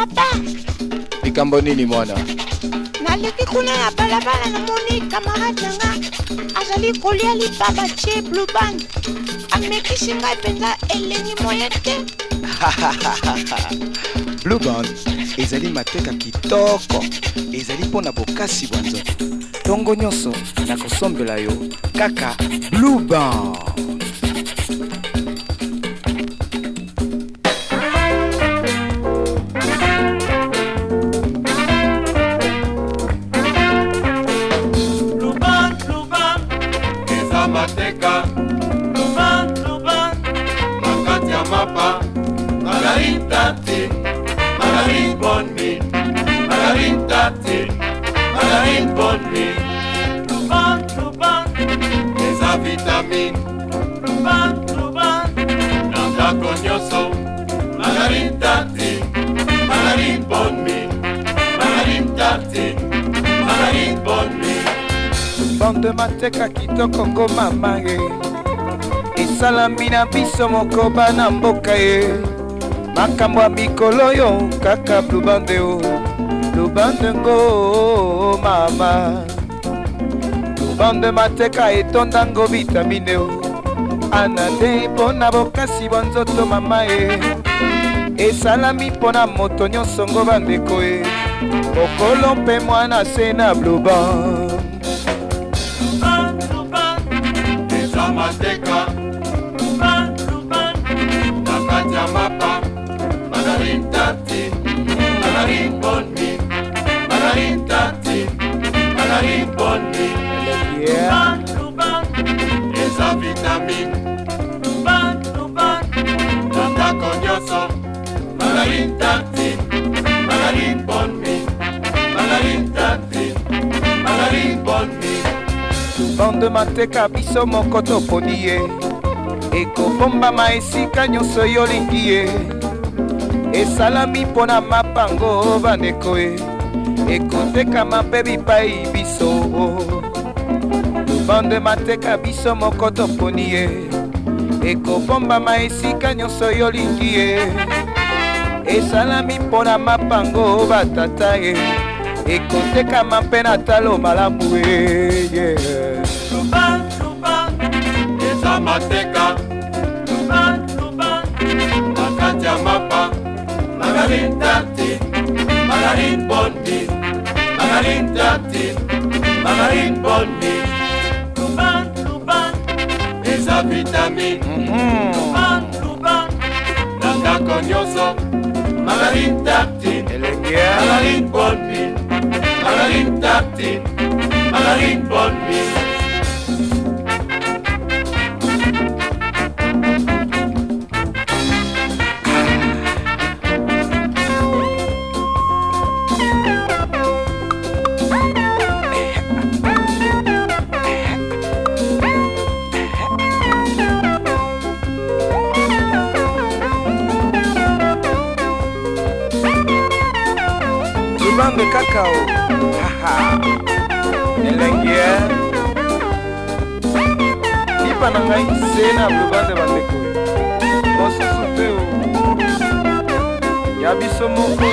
Papa. Likambo nini mwana? Naleki kuna na balabala namoni camarade nanga azali kolia lipapa tie Blue Band. Amekisi ngai penza elengi moyen te. Blue Band ezali mateka kitoko, ezali pona bokasi bwa nzoto. Tongo nyonso nakosombela yo kaka Blue Band. Mateka Luban makati ya mapa Margarine tati Margarine bonne Margarine tati Margarine bonne Luban eza vitamine Luban nandako nyonso Margarine tati Margarine bonne Margarine tati Margarine bonne Bande mateka kitoko ngo mama ye esalami na biso moko bana mboka ye makambo ya mikolo yo kaka Blue Band o Blue Band ngo mama bande mateka etonda ngo vitamine o anande mpona bokasi bwa nzoto mama ye esalami mpona moto nyonso ngo bandeko ye okolo mpe mwana se na Blue Band. Mateka Luban nakati ya mapa Margarine tati Margarine bonne Margarine tati Margarine bonne Luban eza vitamine Luban nandako nyonso Margarine tati Margarine bonne Margarine tati Margarine bonne Bande mateka biso moko toponi ye ekobombama esika nyonso yo olingi ye esalami mpona mapango bandeko ye ekotekama mpe bipai biso bande mateka biso moko toponi ye ekobombama esika nyonso yo olingi ye esalami mpona mapango batata ye ekotekama mpe na talo malamu ye Luban eza mateka Luban nakati ya mapa Margarine tati Margarine bonne Margarine tati Margarine bonne Luban eza vitamine Luban nandako nyonso Margarine tati Margarine bonne Margarine tati Margarine bonne Bande kakao haha elengi lipa na ngai se na Blue Band bandeko mosusu te o ya biso moko